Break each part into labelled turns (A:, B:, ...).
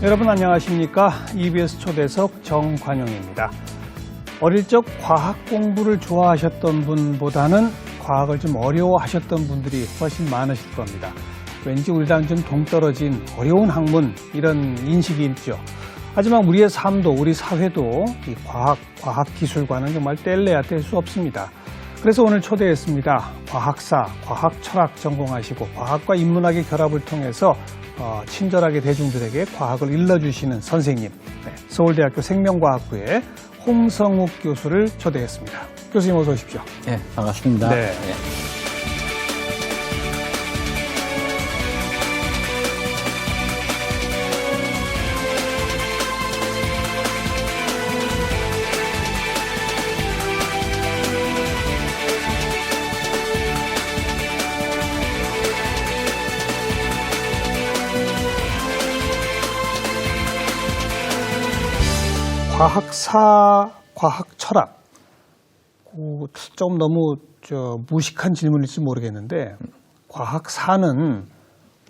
A: 여러분 안녕하십니까? EBS 초대석 정관용입니다. 어릴 적 과학 공부를 좋아하셨던 분보다는 과학을 좀 어려워하셨던 분들이 훨씬 많으실 겁니다. 왠지 우리랑 좀 동떨어진 어려운 학문 이런 인식이 있죠. 하지만 우리의 삶도 우리 사회도 이 과학 기술과는 정말 뗄래야 뗄 수 없습니다. 그래서 오늘 초대했습니다. 과학사, 과학 철학 전공하시고 과학과 인문학의 결합을 통해서 친절하게 대중들에게 과학을 일러주시는 선생님, 서울대학교 생명과학부의 홍성욱 교수를 초대했습니다. 교수님 어서 오십시오.
B: 네, 반갑습니다.
A: 네.
B: 네.
A: 과학사, 과학 철학. 좀 너무 무식한 질문일지 모르겠는데 과학사는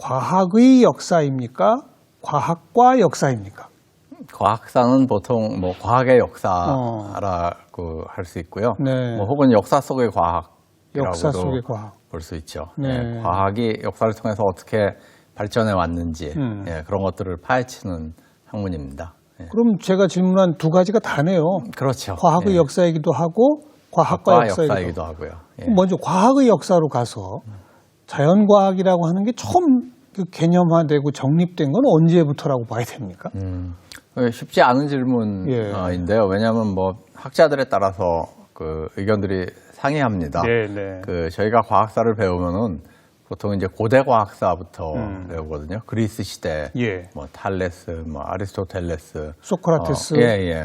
A: 과학의 역사입니까? 과학과 역사입니까?
B: 과학사는 보통 뭐 과학의 역사라고 할 수 있고요.
A: 네.
B: 뭐 혹은 역사 속의
A: 역사
B: 과학이라고도
A: 속의 과학.
B: 볼 수 있죠.
A: 네.
B: 과학이 역사를 통해서 어떻게 발전해 왔는지 그런 것들을 파헤치는 학문입니다.
A: 그럼 제가 질문한 두 가지가 다네요.
B: 그렇죠.
A: 과학의 역사이기도 하고 과학과
B: 역사이기도 하고요.
A: 먼저 과학의 역사로 가서 자연과학이라고 하는 게 처음 개념화되고 정립된 건 언제부터라고 봐야 됩니까?
B: 쉽지 않은 질문인데요. 왜냐하면 뭐 학자들에 따라서 그 의견들이 상이합니다.
A: 네.
B: 저희가 과학사를 배우면은 보통 이제 고대 과학사부터 배우거든요. 그리스 시대, 뭐 탈레스, 뭐 아리스토텔레스,
A: 소크라테스,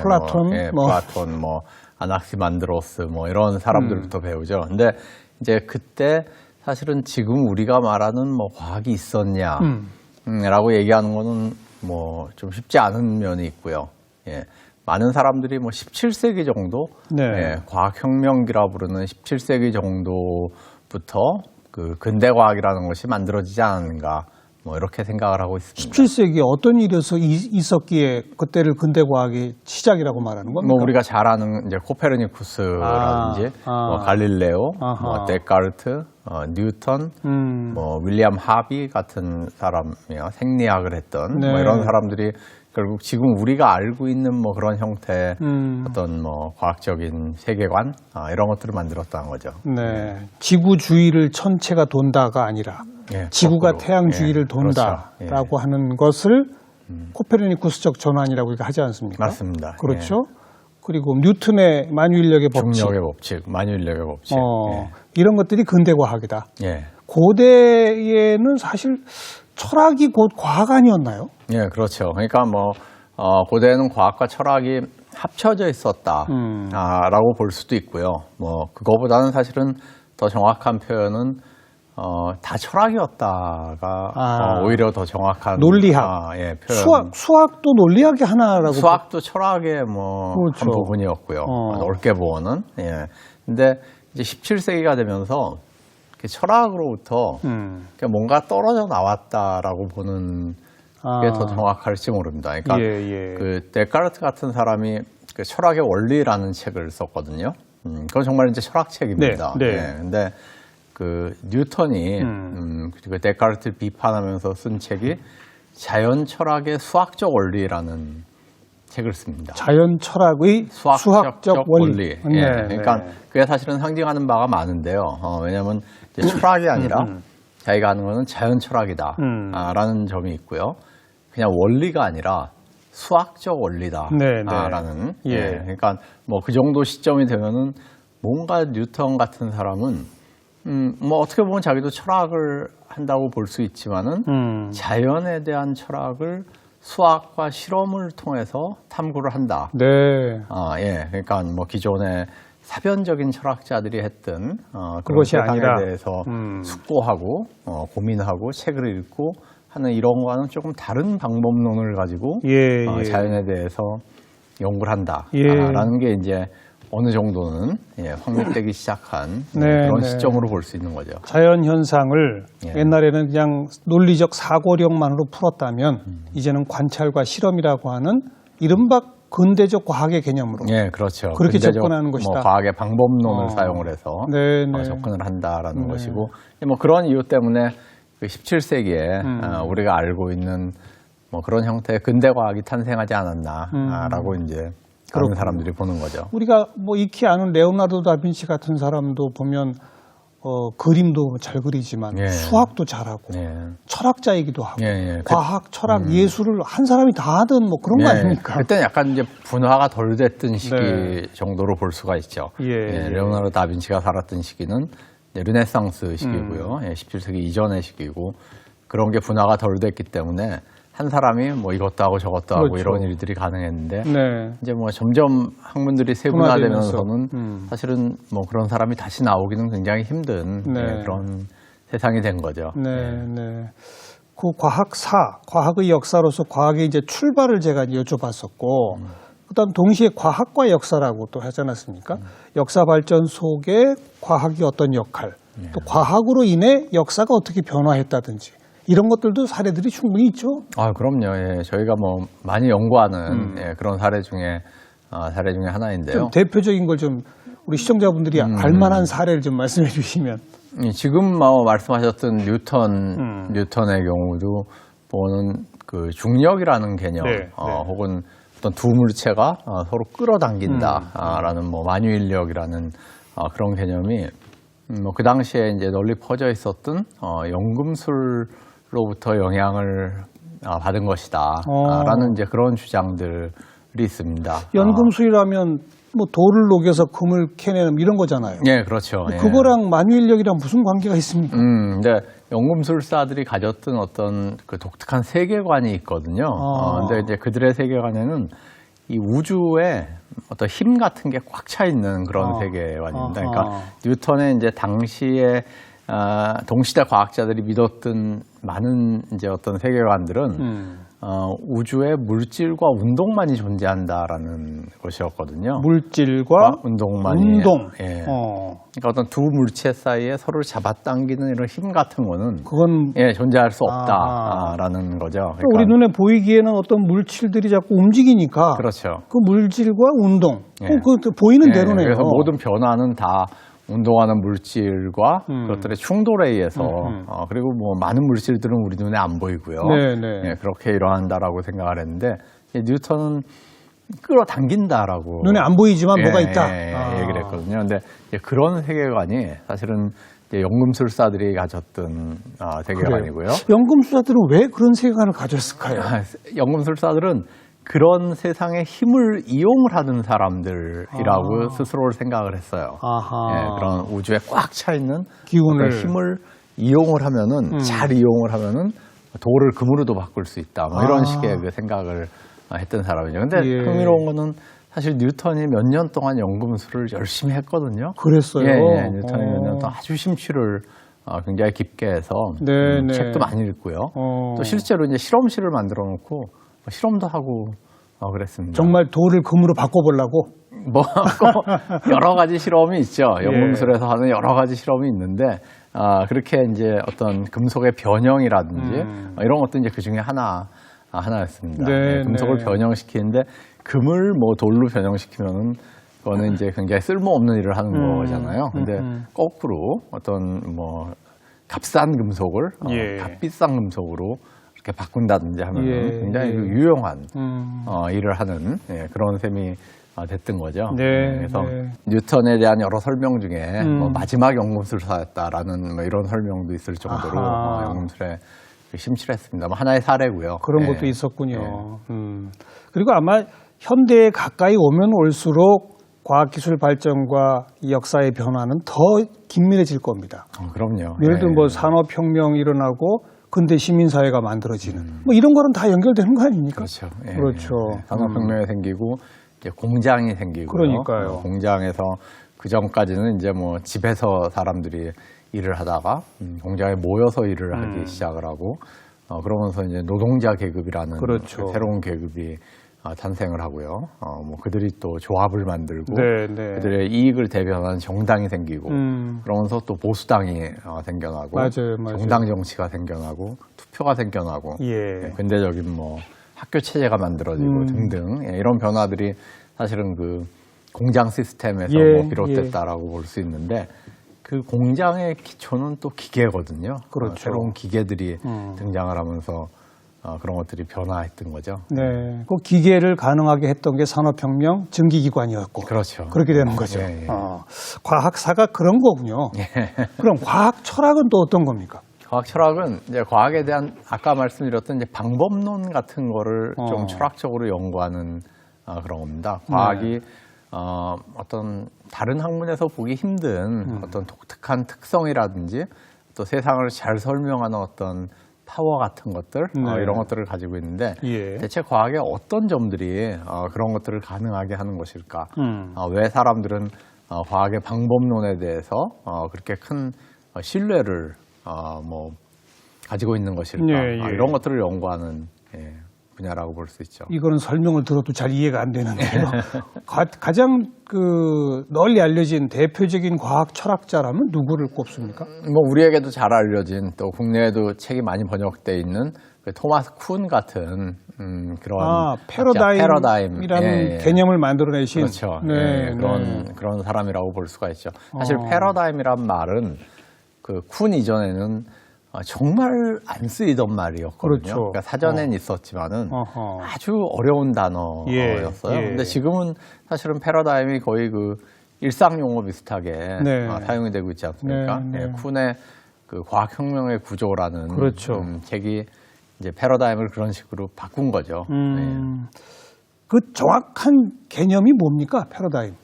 A: 플라톤,
B: 플라톤, 뭐 아낙시만드로스, 뭐 이런 사람들부터 배우죠. 근데 이제 그때 사실은 지금 우리가 말하는 뭐 과학이 있었냐라고 얘기하는 거는 뭐 좀 쉽지 않은 면이 있고요. 많은 사람들이 뭐 17세기 정도, 과학혁명기라 부르는 17세기 정도부터 그 근대 과학이라는 것이 만들어지지 않았는가 뭐 이렇게 생각을 하고 있습니다.
A: 17세기에 어떤 일이 있었기에 그때를 근대 과학의 시작이라고 말하는 겁니까?
B: 뭐 우리가 잘 아는 이제 코페르니쿠스라든지 뭐 갈릴레오, 뭐 데카르트, 뉴턴, 뭐 윌리엄 하비 같은 사람이요 생리학을 했던 뭐 이런 사람들이 결국 지금 우리가 알고 있는 뭐 그런 형태의 어떤 뭐 과학적인 세계관 이런 것들을 만들었다는 거죠.
A: 네. 지구 주위를 천체가 돈다가 아니라 지구가 거꾸로. 태양 주위를 돈다라고 하는 것을 코페르니쿠스적 전환이라고 하지 않습니까?
B: 맞습니다.
A: 그렇죠. 그리고 뉴턴의 만유인력의 법칙,
B: 중력의 법칙, 만유인력의 법칙,
A: 이런 것들이 근대 과학이다.
B: 예.
A: 고대에는 사실 철학이 곧 과학 아니었나요?
B: 예, 그렇죠. 그러니까 뭐 고대에는 과학과 철학이 합쳐져 있었다라고 볼 수도 있고요. 뭐 그거보다는 사실은 더 정확한 표현은 다 철학이었다가 오히려 더 정확한
A: 논리학,
B: 표현.
A: 수학도 논리학의 하나라고.
B: 수학도 철학의 뭐 한 부분이었고요. 넓게 보면은. 근데 이제 17세기가 되면서 철학으로부터 뭔가 떨어져 나왔다라고 보는 게 더 정확할지 모릅니다. 그러니까 그 데카르트 같은 사람이 그 철학의 원리라는 책을 썼거든요. 그건 정말 이제 철학책입니다. 근데 그 뉴턴이 그 데카르트를 비판하면서 쓴 책이 자연 철학의 수학적 원리라는 책을 씁니다.
A: 자연 철학의 수학적 원리.
B: 그러니까 그게 사실은 상징하는 바가 많은데요. 왜냐하면 이제 철학이 아니라 자기가 하는 거는 자연 철학이다 라는 점이 있고요. 그냥 원리가 아니라 수학적 원리다라는. 그러니까 뭐 그 정도 시점이 되면은 뭔가 뉴턴 같은 사람은 뭐 어떻게 보면 자기도 철학을 한다고 볼 수 있지만은 자연에 대한 철학을 수학과 실험을 통해서 탐구를 한다. 그러니까 뭐 기존의 사변적인 철학자들이 했던 그런 세상에 대해서 숙고하고 고민하고 책을 읽고 하는 이런 거와는 조금 다른 방법론을 가지고 자연에 대해서 연구를 한다라는 게 이제 어느 정도는 확립되기 시작한
A: 네,
B: 그런
A: 네.
B: 시점으로 볼 수 있는 거죠.
A: 자연 현상을
B: 예.
A: 옛날에는 그냥 논리적 사고력만으로 풀었다면 이제는 관찰과 실험이라고 하는 이른바 근대적 과학의 개념으로
B: 예, 그렇죠.
A: 그렇게
B: 근대적
A: 접근하는 것이다.
B: 뭐 과학의 방법론을 사용을 해서
A: 네, 네.
B: 접근을 한다라는 것이고, 뭐 그런 이유 때문에 그 17세기에 우리가 알고 있는 뭐 그런 형태의 근대 과학이 탄생하지 않았나라고 이제 그런 사람들이 보는 거죠.
A: 우리가 뭐 익히 아는 레오나르도 다빈치 같은 사람도 보면 그림도 잘 그리지만
B: 예.
A: 수학도 잘하고
B: 예.
A: 철학자이기도 하고
B: 예.
A: 과학, 철학, 예술을 한 사람이 다 하든 뭐 그런 거 아닙니까?
B: 그때는 약간 이제 분화가 덜 됐던 시기
A: 네.
B: 정도로 볼 수가 있죠.
A: 예.
B: 레오나르도 다빈치가 살았던 시기는 이제 르네상스 시기고요. 17세기 이전의 시기고, 그런 게 분화가 덜 됐기 때문에 한 사람이 뭐 이것도 하고 저것도 하고
A: 그렇죠.
B: 이런 일들이 가능했는데,
A: 네.
B: 이제 뭐 점점 학문들이 세분화되면서는
A: 분화되면서,
B: 사실은 뭐 그런 사람이 다시 나오기는 굉장히 힘든
A: 네.
B: 그런 세상이 된 거죠.
A: 네, 네. 그 과학의 역사로서 과학의 이제 출발을 제가 여쭤봤었고, 그다음 동시에 과학과 역사라고 또 하지 않았습니까? 역사 발전 속에 과학이 어떤 역할, 또 과학으로 인해 역사가 어떻게 변화했다든지 이런 것들도 사례들이 충분히 있죠.
B: 아, 그럼요. 예, 저희가 뭐 많이 연구하는 그런 사례 중에 하나인데요.
A: 좀 대표적인 걸 좀 우리 시청자분들이 알만한 사례를 좀 말씀해 주시면.
B: 지금 뭐 말씀하셨던 뉴턴의 경우도 보는 그 중력이라는 개념,
A: 네,
B: 혹은 어떤 두 물체가 서로 끌어당긴다라는 뭐 만유인력이라는 그런 개념이 뭐 그 당시에 이제 널리 퍼져 있었던 연금술로부터 영향을 받은 것이다라는 이제 그런 주장들이 있습니다.
A: 연금술이라면 뭐 돌을 녹여서 금을 캐내는 이런 거잖아요.
B: 예, 그렇죠. 예.
A: 그거랑 만유인력이랑 무슨 관계가 있습니까?
B: 근데 연금술사들이 가졌던 어떤 그 독특한 세계관이 있거든요. 근데 이제 그들의 세계관에는 이 우주에 어떤 힘 같은 게 꽉 차 있는 그런 세계관입니다. 그러니까 뉴턴의 이제 당시에 동시대 과학자들이 믿었던 많은 이제 어떤 세계관들은 우주에 물질과 운동만이 존재한다라는 것이었거든요.
A: 물질과
B: 운동만이.
A: 운동.
B: 예. 그러니까 어떤 두 물체 사이에 서로를 잡아당기는 이런 힘 같은 거는
A: 그건
B: 존재할 수 없다라는 거죠. 그러니까
A: 우리 눈에 보이기에는 어떤 물질들이 자꾸 움직이니까
B: 그렇죠.
A: 그 물질과 운동,
B: 예.
A: 그 보이는 대로네요.
B: 그래서 모든 변화는 다 운동하는 물질과 그것들의 충돌에 의해서 그리고 뭐 많은 물질들은 우리 눈에 안 보이고요.
A: 네네.
B: 그렇게 일어난다라고 생각을 했는데 뉴턴은 끌어당긴다라고
A: 눈에 안 보이지만 뭐가 있다.
B: 얘기를 했거든요. 근데 이제 그런 세계관이 사실은 이제 연금술사들이 가졌던 세계관이고요.
A: 연금술사들은 왜 그런 세계관을 가졌을까요?
B: 연금술사들은 그런 세상의 힘을 이용을 하는 사람들이라고 스스로를 생각을 했어요. 그런 우주에 꽉 차 있는
A: 기운을
B: 힘을 이용을 하면은 잘 이용을 하면은 돌을 금으로도 바꿀 수 있다. 뭐 이런 식의 그 생각을 했던 사람이죠. 근데 흥미로운 거는 사실 뉴턴이 몇 년 동안 연금술을 열심히 했거든요.
A: 그랬어요.
B: 뉴턴이 몇 년 동안 아주 심취를 굉장히 깊게 해서 책도 많이 읽고요. 또 실제로 이제 실험실을 만들어 놓고 실험도 하고 그랬습니다.
A: 정말 돌을 금으로 바꿔보려고?
B: 뭐 여러 가지 실험이 있죠. 연금술에서 하는 여러 가지 실험이 있는데 그렇게 이제 어떤 금속의 변형이라든지 이런 것도 이제 그 중에 하나였습니다. 금속을 변형시키는데 금을 뭐 돌로 변형시키면은 그거는 이제 굉장히 쓸모없는 일을 하는 거잖아요. 근데 거꾸로 어떤 뭐 값싼 금속을 값비싼 금속으로 이렇게 바꾼다든지 하면 굉장히 유용한 일을 하는 그런 셈이 됐던 거죠. 그래서 뉴턴에 대한 여러 설명 중에 뭐 마지막 연금술사였다라는 뭐 이런 설명도 있을 정도로 연금술에 심취했습니다. 뭐 하나의 사례고요.
A: 그런 것도 있었군요. 그리고 아마 현대에 가까이 오면 올수록 과학기술 발전과 이 역사의 변화는 더 긴밀해질 겁니다.
B: 그럼요.
A: 예를 들면 뭐 산업혁명이 일어나고 근대 시민사회가 만들어지는 뭐 이런 거는 다 연결되는 거 아닙니까?
B: 그렇죠.
A: 그렇죠.
B: 산업혁명이 생기고 이제 공장이 생기고
A: 그러니까요.
B: 공장에서 그 전까지는 이제 뭐 집에서 사람들이 일을 하다가 공장에 모여서 일을 하기 시작을 하고 그러면서 이제 노동자 계급이라는
A: 그렇죠.
B: 그 새로운 계급이 탄생을 하고요. 뭐 그들이 또 조합을 만들고
A: 네, 네.
B: 그들의 이익을 대변하는 정당이 생기고 그러면서 또 보수당이 생겨나고
A: 맞아요.
B: 정당 정치가 생겨나고 투표가 생겨나고
A: 예.
B: 근대적인 뭐 학교 체제가 만들어지고 등등 이런 변화들이 사실은 그 공장 시스템에서
A: 예,
B: 뭐 비롯됐다라고 볼 수 있는데 그 공장의 기초는 또 기계거든요.
A: 그렇죠.
B: 새로운 기계들이 등장을 하면서 그런 것들이 변화했던 거죠.
A: 네. 그 기계를 가능하게 했던 게 산업혁명 증기기관이었고.
B: 그렇죠.
A: 그렇게 되는 거죠.
B: 예, 예.
A: 과학사가 그런 거군요. 그럼 과학 철학은 또 어떤 겁니까?
B: 과학 철학은 이제 과학에 대한 아까 말씀드렸던 이제 방법론 같은 거를 좀 철학적으로 연구하는 그런 겁니다. 과학이 어떤 다른 학문에서 보기 힘든 어떤 독특한 특성이라든지 또 세상을 잘 설명하는 어떤 파워 같은 것들 이런 것들을 가지고 있는데
A: 예.
B: 대체 과학의 어떤 점들이 그런 것들을 가능하게 하는 것일까? 왜 사람들은 과학의 방법론에 대해서 그렇게 큰 신뢰를 뭐 가지고 있는 것일까?
A: 예, 예.
B: 이런 것들을 연구하는 분야라고 볼 수 있죠.
A: 이거는 설명을 들어도 잘 이해가 안 되는데요. 가장 그 널리 알려진 대표적인 과학 철학자라면 누구를 꼽습니까?
B: 뭐 우리에게도 잘 알려진 또 국내에도 책이 많이 번역돼 있는 그 토마스 쿤 같은 그런
A: 패러다임이라는 개념을 만들어내신
B: 그렇죠.
A: 네,
B: 그런 사람이라고 볼 수가 있죠. 사실 패러다임이란 말은 그 쿤 이전에는 정말 안 쓰이던 말이었거든요.
A: 그렇죠.
B: 그러니까 사전엔 있었지만은 아주 어려운 단어였어요. 근데 지금은 사실은 패러다임이 거의 그 일상 용어 비슷하게 사용이 되고 있지 않습니까? 쿤의 그 과학혁명의 구조라는
A: 그렇죠.
B: 책이 이제 패러다임을 그런 식으로 바꾼 거죠.
A: 그 정확한 개념이 뭡니까, 패러다임?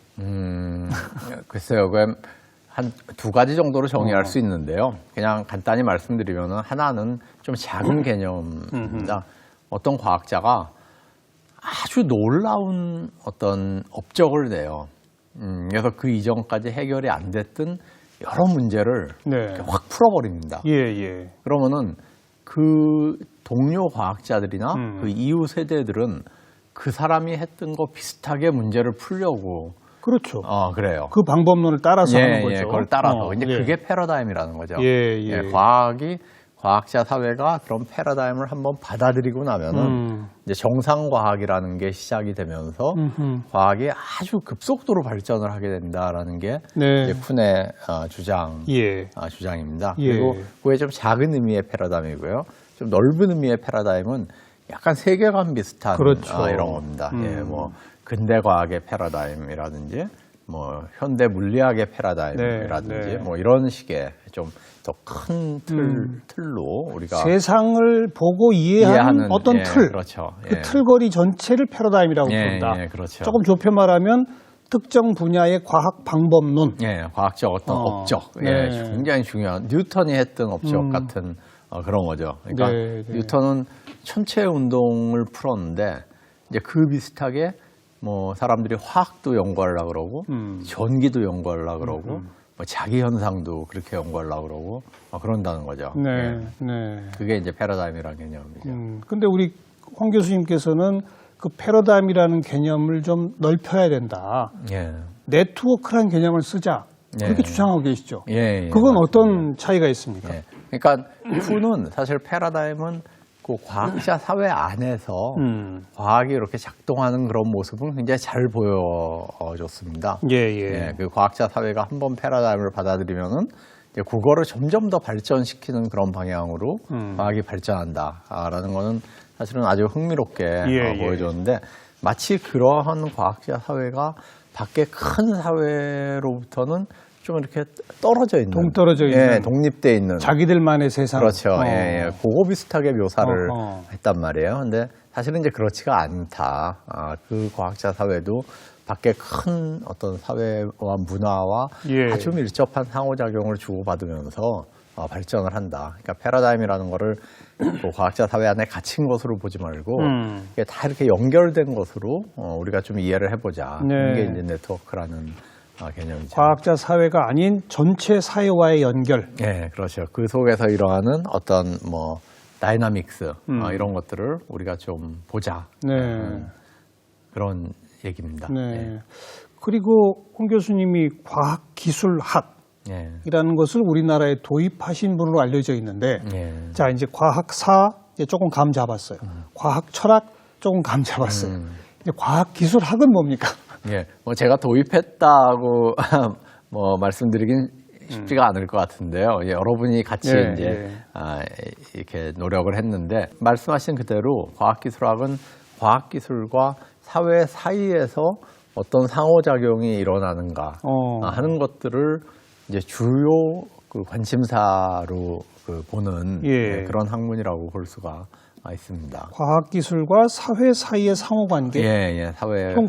B: 글쎄요. 한 두 가지 정도로 정의할 수 있는데요. 그냥 간단히 말씀드리면 하나는 좀 작은 개념입니다. 어떤 과학자가 아주 놀라운 어떤 업적을 내요. 그래서 그 이전까지 해결이 안 됐던 여러 문제를 확 풀어버립니다.
A: 예.
B: 그러면은 그 동료 과학자들이나 그 이후 세대들은 그 사람이 했던 거 비슷하게 문제를 풀려고
A: 그렇죠.
B: 그래요.
A: 그 방법론을 따라서 하는 거죠.
B: 그걸 따라서. 근데 그게 패러다임이라는 거죠.
A: 예.
B: 과학자 사회가 그런 패러다임을 한번 받아들이고 나면은 이제 정상과학이라는 게 시작이 되면서 과학이 아주 급속도로 발전을 하게 된다라는 게 이제 쿤의 주장입니다. 그리고 그게 좀 작은 의미의 패러다임이고요. 좀 넓은 의미의 패러다임은 약간 세계관 비슷한 이런 겁니다. 뭐 근대 과학의 패러다임이라든지 뭐 현대 물리학의 패러다임이라든지 뭐 이런 식의 좀 더 큰 틀로 우리가
A: 세상을 보고 이해하는 어떤 틀,
B: 그렇죠.
A: 그 틀거리 전체를 패러다임이라고 부른다.
B: 그렇죠.
A: 조금 좁혀 말하면 특정 분야의 과학 방법론,
B: 과학적 어떤 업적, 굉장히 중요한 뉴턴이 했던 업적 같은 그런 거죠. 그러니까 뉴턴은 천체 운동을 풀었는데 이제 그 비슷하게 뭐 사람들이 화학도 연구하려고 그러고 전기도 연구하려고 그러고 뭐 자기 현상도 그렇게 연구하려고 그러고 그런다는 거죠. 그게 이제 패러다임이라는 개념이죠.
A: 근데 우리 황 교수님께서는 그 패러다임이라는 개념을 좀 넓혀야 된다. 네트워크라는 개념을 쓰자. 그렇게 주장하고 계시죠. 그건 어떤 차이가 있습니까?
B: 그러니까 쿤은 사실 패러다임은 그 과학자 사회 안에서 과학이 이렇게 작동하는 그런 모습은 굉장히 잘 보여줬습니다. 그 과학자 사회가 한번 패러다임을 받아들이면은 이제 그거를 점점 더 발전시키는 그런 방향으로 과학이 발전한다라는 거는 사실은 아주 흥미롭게 보여줬는데 마치 그러한 과학자 사회가 밖에 큰 사회로부터는 좀 이렇게 떨어져 있는,
A: 동떨어져 있는,
B: 독립돼 있는
A: 자기들만의 세상.
B: 그렇죠. 그거 비슷하게 묘사를 했단 말이에요. 근데 사실은 이제 그렇지가 않다. 그 과학자 사회도 밖에 큰 어떤 사회와 문화와 아주 밀접한 상호작용을 주고받으면서 발전을 한다. 그러니까 패러다임이라는 거를 뭐 과학자 사회 안에 갇힌 것으로 보지 말고 이게 다 이렇게 연결된 것으로 우리가 좀 이해를 해보자. 이게 이제 네트워크라는 개념이죠.
A: 과학자 사회가 아닌 전체 사회와의 연결.
B: 그렇죠. 그 속에서 일어나는 어떤 뭐 다이나믹스 이런 것들을 우리가 좀 보자. 그런 얘기입니다.
A: 네. 그리고 홍 교수님이 과학기술학이라는
B: 예.
A: 것을 우리나라에 도입하신 분으로 알려져 있는데,
B: 예.
A: 자, 이제 과학사 이제 조금 감 잡았어요. 과학철학 조금 감 잡았어요. 이제 과학기술학은 뭡니까?
B: 예. 뭐 제가 도입했다고 뭐 말씀드리긴 쉽지가 않을 것 같은데요. 예, 여러분이 같이
A: 예,
B: 이제
A: 예.
B: 이렇게 노력을 했는데 말씀하신 그대로 과학기술학은 과학기술과 사회 사이에서 어떤 상호작용이 일어나는가 하는 것들을 이제 주요 그 관심사로 보는
A: 예.
B: 그런 학문이라고 볼 수가 있습니다.
A: 과학기술과 사회 사이의 상호관계?
B: 예, 사회.
A: 그럼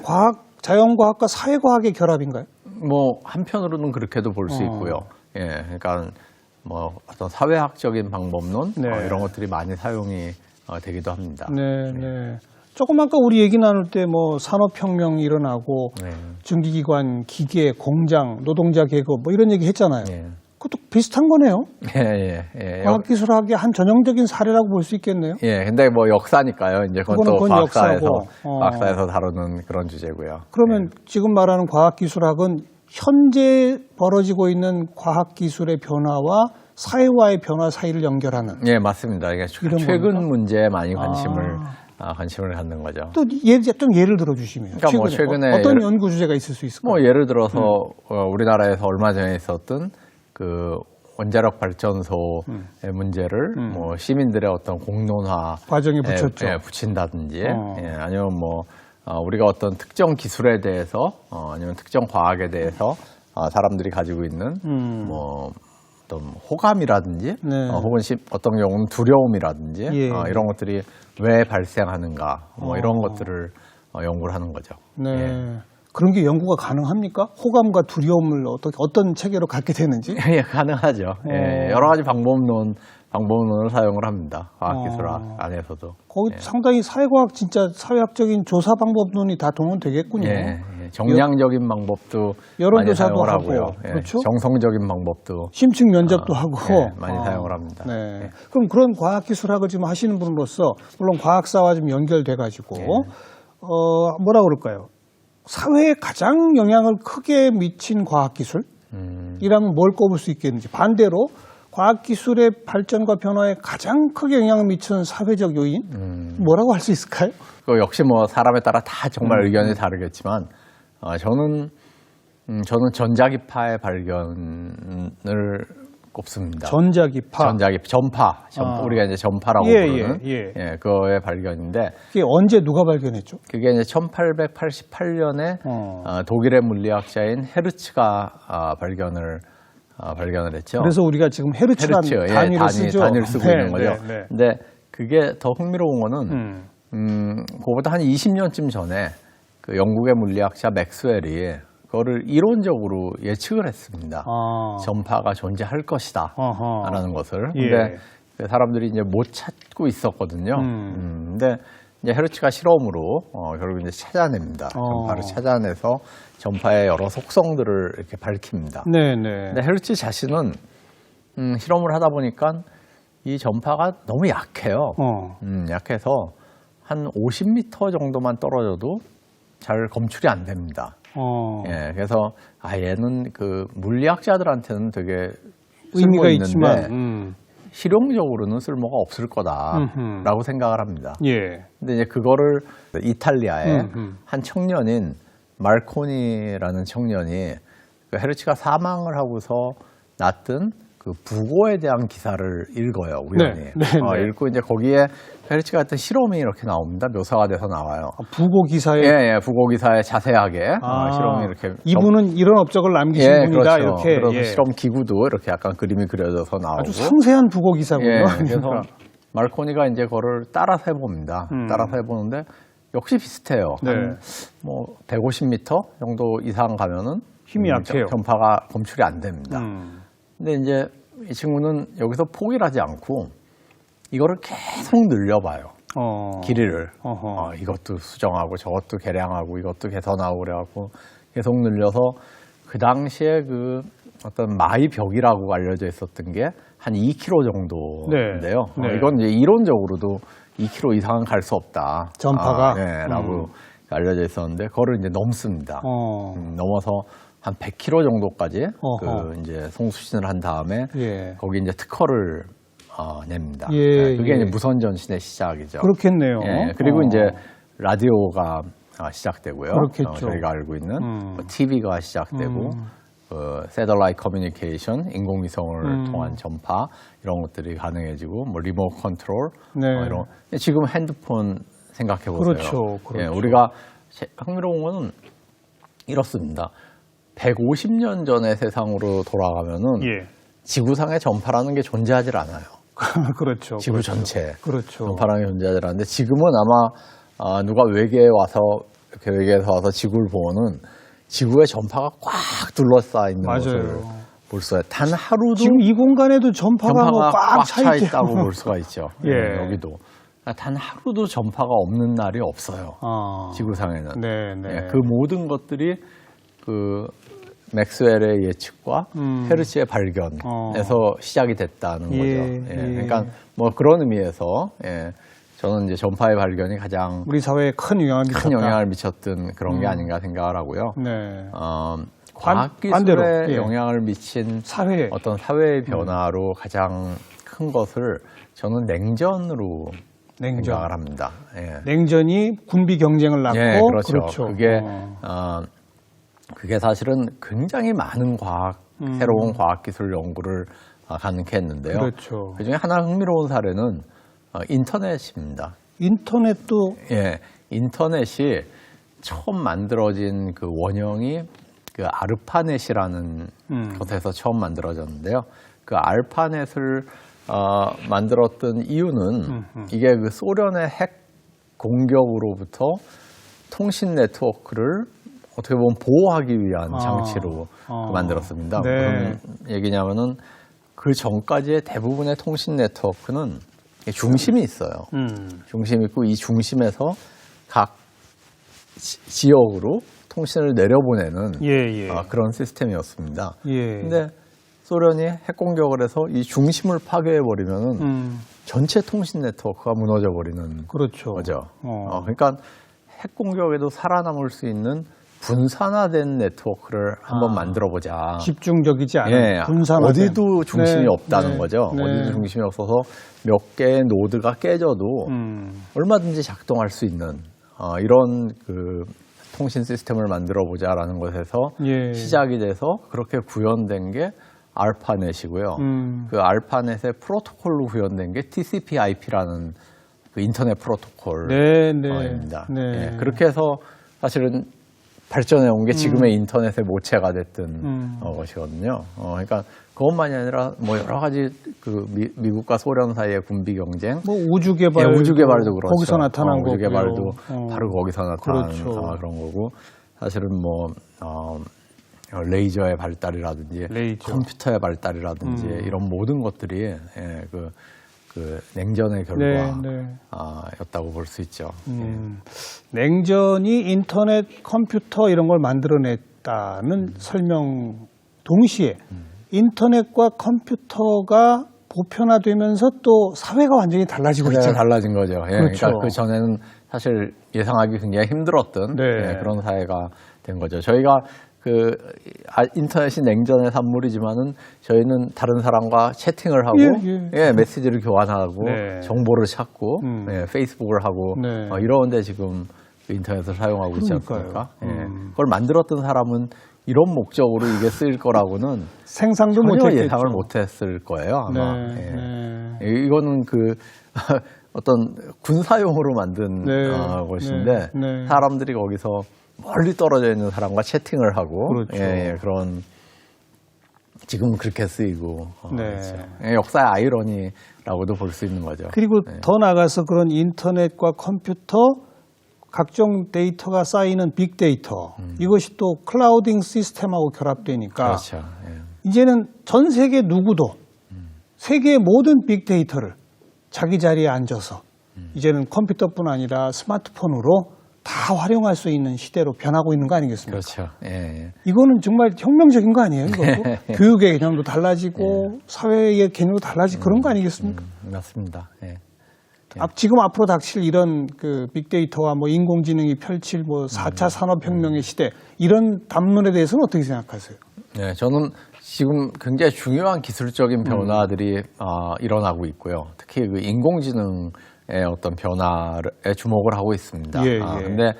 A: 자연과학과 사회과학의 결합인가요?
B: 뭐 한편으로는 그렇게도 볼 수 있고요. 예, 그러니까 뭐 어떤 사회학적인 방법론
A: 네.
B: 이런 것들이 많이 사용이 되기도 합니다.
A: 네, 네. 조금 아까 우리 얘기 나눌 때 뭐 산업혁명이 일어나고
B: 네.
A: 증기기관, 기계, 공장, 노동자 계급 뭐 이런 얘기 했잖아요.
B: 예.
A: 그것도 비슷한 거네요.
B: 예.
A: 과학기술학의 한 전형적인 사례라고 볼 수 있겠네요.
B: 예, 근데 뭐 역사니까요. 이제 그건 또
A: 그건
B: 과학사에서
A: 역사고.
B: 과학사에서 다루는 그런 주제고요.
A: 그러면 지금 말하는 과학기술학은 현재 벌어지고 있는 과학기술의 변화와 사회와의 변화 사이를 연결하는.
B: 예, 맞습니다. 이게
A: 이런
B: 최근
A: 겁니까?
B: 문제에 많이 관심을 갖는 거죠.
A: 또 좀 예를 들어 주시면.
B: 그러니까 뭐 최근에
A: 어떤 연구 주제가 있을 수 있을까요?
B: 뭐 예를 들어서 우리나라에서 얼마 전에 있었던 그 원자력 발전소의 문제를 뭐 시민들의 어떤 공론화
A: 과정에 붙였죠.
B: 붙인다든지 아니면 뭐 우리가 어떤 특정 기술에 대해서 아니면 특정 과학에 대해서 사람들이 가지고 있는 뭐 어떤 호감이라든지
A: 네.
B: 혹은 어떤 경우는 두려움이라든지
A: 예.
B: 이런 것들이 왜 발생하는가 뭐 이런 것들을 연구를 하는 거죠.
A: 네.
B: 예.
A: 그런 게 연구가 가능합니까? 호감과 두려움을 어떤 체계로 갖게 되는지?
B: 예, 가능하죠. 예, 여러 가지 방법론을 사용을 합니다. 과학기술학 안에서도.
A: 거기 상당히 사회과학 진짜 사회학적인 조사 방법론이 다 동원되겠군요.
B: 예, 정량적인 방법도
A: 여론조사도
B: 많이 사용을
A: 하고,
B: 하고요. 예,
A: 그렇죠?
B: 정성적인 방법도
A: 심층 면접도 하고
B: 많이 사용을 합니다.
A: 네. 그럼 그런 과학기술학을 지금 하시는 분으로서 물론 과학사와 좀 연결돼 가지고 뭐라 그럴까요? 사회에 가장 영향을 크게 미친 과학기술이라면 뭘 꼽을 수 있겠는지, 반대로 과학기술의 발전과 변화에 가장 크게 영향을 미치는 사회적 요인 뭐라고 할 수 있을까요?
B: 그 역시 뭐 사람에 따라 다 정말 의견이 다르겠지만 저는 전자기파의 발견을 꼽습니다.
A: 전파.
B: 우리가 이제 전파라고 부르는 그거의 발견인데
A: 그게 언제 누가 발견했죠?
B: 그게 이제 1888년에 독일의 물리학자인 헤르츠가 발견을 했죠.
A: 그래서 우리가 지금 헤르츠라는 단위를 쓰죠.
B: 단위를 쓰고 있는 거죠.
A: 네.
B: 근데 그게 더 흥미로운 거는 그거보다 한 20년쯤 전에 그 영국의 물리학자 맥스웰이 그거를 이론적으로 예측을 했습니다. 전파가 존재할 것이다 라는 것을. 근데 사람들이 이제 못 찾고 있었거든요. 근데 이제 헤르츠가 실험으로 결국 이제 찾아냅니다. 전파를 찾아내서 전파의 여러 속성들을 이렇게 밝힙니다. 근데 헤르츠 자신은 실험을 하다 보니까 이 전파가 너무 약해요. 약해서 한 50m 정도만 떨어져도 잘 검출이 안 됩니다. 예, 그래서 얘는 그 물리학자들한테는 되게
A: 의미가
B: 있는데
A: 있지만
B: 실용적으로는 쓸모가 없을 거다라고 생각을 합니다. 근데 이제 그거를 이탈리아의 한 청년인 말코니라는 청년이 그 헤르츠가 사망을 하고서 났던 그 부고에 대한 기사를 읽어요, 우연히. 읽고 이제 거기에 헤르츠가 했던 실험이 이렇게 나옵니다. 묘사가 돼서 나와요.
A: 부고 기사에?
B: 예, 부고 기사에 자세하게 실험이 이렇게.
A: 이분은 이런 업적을 남기신 분이다,
B: 그렇죠.
A: 이렇게.
B: 그래서 실험 기구도 이렇게 약간 그림이 그려져서 나오고.
A: 아주 상세한 부고 기사군요.
B: 그래서 말코니가 이제 그거를 따라서 해봅니다. 따라서 해보는데 역시 비슷해요. 한 뭐 150m 정도 이상 가면은
A: 힘이 약해요.
B: 전파가 검출이 안 됩니다. 근데 이제 이 친구는 여기서 포기를 하지 않고 이거를 계속 늘려봐요. 길이를. 이것도 수정하고 저것도 개량하고 이것도 개선하고 그래갖고 계속 늘려서 그 당시에 그 어떤 마이벽이라고 알려져 있었던 게 한 2km 정도인데요. 이건 이제 이론적으로도 2km 이상은 갈 수 없다.
A: 전파가?
B: 라고 알려져 있었는데 그거를 이제 넘습니다. 넘어서 한 100km 정도까지 그 이제 송수신을 한 다음에
A: 예.
B: 거기 이제 특허를 냅니다.
A: 예,
B: 그게
A: 예.
B: 이제 무선 전신의 시작이죠.
A: 그렇겠네요.
B: 예, 그리고 이제 라디오가 시작되고요.
A: 그렇겠죠.
B: 저희가 알고 있는 TV가 시작되고 새들라이트 커뮤니케이션, 인공위성을 통한 전파 이런 것들이 가능해지고 뭐 리모트 컨트롤
A: 네.
B: 이런 지금 핸드폰 생각해 보세요.
A: 그렇죠, 그렇죠.
B: 예, 우리가 흥미로운 거는 이렇습니다. 150년 전의 세상으로 돌아가면은
A: 예.
B: 지구상의 전파라는 게 존재하질 않아요.
A: 그렇죠.
B: 지구
A: 그렇죠.
B: 전체
A: 그렇죠.
B: 전파라는 게 존재하질 않는데 지금은 아마 누가 외계에서 와서 지구를 보면은 지구의 전파가 꽉 둘러싸여 있는 것을
A: 맞아요.
B: 볼 수가 있어요. 단 하루도
A: 지금 이 공간에도 전파가 뭐 꽉 차
B: 차
A: 있게
B: 있다고 볼 수가 있죠.
A: 예.
B: 여기도 단 하루도 전파가 없는 날이 없어요. 지구상에는.
A: 네, 네.
B: 예, 그 모든 것들이 그 맥스웰의 예측과 헤르츠의 발견에서 시작이 됐다는
A: 예,
B: 거죠. 예,
A: 예.
B: 그러니까 뭐 그런 의미에서 저는 이제 전파의 발견이 가장
A: 우리 사회에 큰 영향을 미쳤다.
B: 큰 영향을 미쳤던 그런 게 아닌가 생각을 하고요.
A: 네.
B: 과학기술에
A: 반대로, 예.
B: 영향을 미친
A: 사회에.
B: 어떤 사회의 변화로 가장 큰 것을 저는 냉전으로 생각을 합니다. 예.
A: 냉전이 군비 경쟁을 낳고
B: 예, 그렇죠.
A: 그렇죠.
B: 그게 사실은 굉장히 많은 새로운 과학기술 연구를 가능케 했는데요.
A: 그렇죠.
B: 그중에 하나 흥미로운 사례는 인터넷입니다.
A: 인터넷도
B: 예, 인터넷이 처음 만들어진 그 원형이 그 아르파넷이라는 것에서 처음 만들어졌는데요. 그 알파넷을 만들었던 이유는 이게 그 소련의 핵 공격으로부터 통신 네트워크를 어떻게 보면 보호하기 위한 장치로 만들었습니다.
A: 네.
B: 무슨 얘기냐면은 그 전까지의 대부분의 통신 네트워크는 중심이 있어요. 중심이 있고 이 중심에서 각 지역으로 통신을 내려보내는 그런 시스템이었습니다. 근데 소련이 핵 공격을 해서 이 중심을 파괴해버리면은 전체 통신 네트워크가 무너져버리는
A: 그렇죠.
B: 거죠. 그러니까 핵 공격에도 살아남을 수 있는 분산화된 네트워크를 한번 만들어보자.
A: 집중적이지 않은 분산화된.
B: 어디도 중심이 없다는
A: 네.
B: 거죠.
A: 네.
B: 어디도 중심이 없어서 몇 개의 노드가 깨져도 얼마든지 작동할 수 있는 이런 그 통신 시스템을 만들어보자라는 것에서 시작이 돼서 그렇게 구현된 게 알파넷이고요. 그 알파넷의 프로토콜로 구현된 게 TCP/IP라는 그 인터넷 프로토콜입니다. 예, 그렇게 해서 사실은 발전해 온 게 지금의 인터넷의 모체가 됐던 것이거든요. 그러니까 그것만이 아니라 뭐 여러 가지 그 미국과 소련 사이의 군비 경쟁,
A: 뭐 우주 개발,
B: 우주 개발도 그렇죠.
A: 거기서 나타난 거고요.
B: 우주 개발도 바로 거기서 나타난
A: 그렇죠. 그런
B: 거고, 사실은 뭐 레이저의 발달이라든지 컴퓨터의 발달이라든지 이런 모든 것들이 그 냉전의 결과였다고 볼 수 있죠.
A: 냉전이 인터넷, 컴퓨터 이런 걸 만들어냈다는 설명 동시에 인터넷과 컴퓨터가 보편화되면서 또 사회가 완전히 달라지고 있죠.
B: 달라진 거죠.
A: 그렇죠.
B: 그러니까 그 전에는 사실 예상하기 굉장히 힘들었던 그런 사회가 된 거죠. 저희가 그 인터넷이 냉전의 산물이지만은 저희는 다른 사람과 채팅을 하고 메시지를 교환하고 정보를 찾고 페이스북을 하고 이런데 지금 인터넷을 사용하고 있지 않습니까? 그걸 만들었던 사람은 이런 목적으로 이게 쓰일 거라고는
A: 생상도
B: 전혀 예상을 못했을 거예요. 아마. 이거는 그 어떤 군사용으로 만든 것인데 사람들이 거기서 멀리 떨어져 있는 사람과 채팅을 하고 그런 지금은 그렇게 쓰이고 그렇죠. 역사의 아이러니라고도 볼 수 있는 거죠.
A: 그리고 더 나아가서 그런 인터넷과 컴퓨터 각종 데이터가 쌓이는 빅데이터 이것이 또 클라우딩 시스템하고 결합되니까
B: 그렇죠.
A: 이제는 전 세계 누구도 세계의 모든 빅데이터를 자기 자리에 앉아서 이제는 컴퓨터뿐 아니라 스마트폰으로 다 활용할 수 있는 시대로 변하고 있는 거 아니겠습니까?
B: 그렇죠.
A: 이거는 정말 혁명적인 거 아니에요? 이것도 교육의 개념도 달라지고 사회의 개념도 달라지고 그런 거 아니겠습니까?
B: 맞습니다.
A: 지금 앞으로 닥칠 이런 그 빅데이터와 뭐 인공지능이 펼칠 뭐 4차 산업혁명의 시대 이런 담론에 대해서는 어떻게 생각하세요?
B: 네, 저는 지금 굉장히 중요한 기술적인 변화들이 일어나고 있고요. 특히 그 인공지능의 어떤 변화에 주목을 하고 있습니다.
A: 예, 예.
B: 근데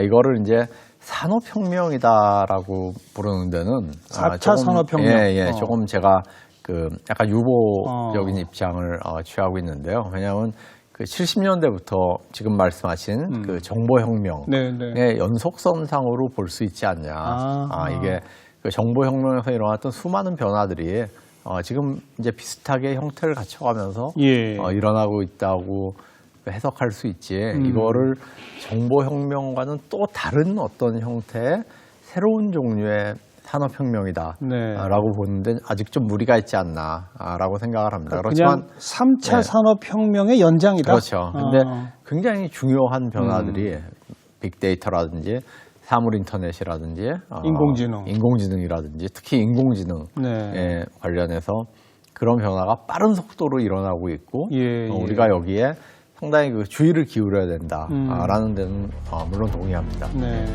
B: 이거를 이제 산업혁명이다라고 부르는 데는
A: 4차 산업혁명.
B: 조금 제가 그 약간 유보적인 입장을 취하고 있는데요. 왜냐하면 그 70년대부터 지금 말씀하신 그 정보혁명의 연속선상으로 볼 수 있지 않냐. 이게 그 정보혁명에서 일어났던 수많은 변화들이 지금 이제 비슷하게 형태를 갖춰가면서 일어나고 있다고 해석할 수 있지. 이거를 정보혁명과는 또 다른 어떤 형태의 새로운 종류의 산업혁명이다라고 보는데 아직 좀 무리가 있지 않나라고 생각을 합니다.
A: 그렇지만 3차 산업혁명의 연장이다.
B: 그렇죠. 근데 굉장히 중요한 변화들이 빅데이터라든지 사물인터넷이라든지 인공지능이라든지 특히 인공지능에 관련해서 그런 변화가 빠른 속도로 일어나고 있고 우리가 여기에 상당히 그 주의를 기울여야 된다라는 데는 물론 동의합니다.
A: 네.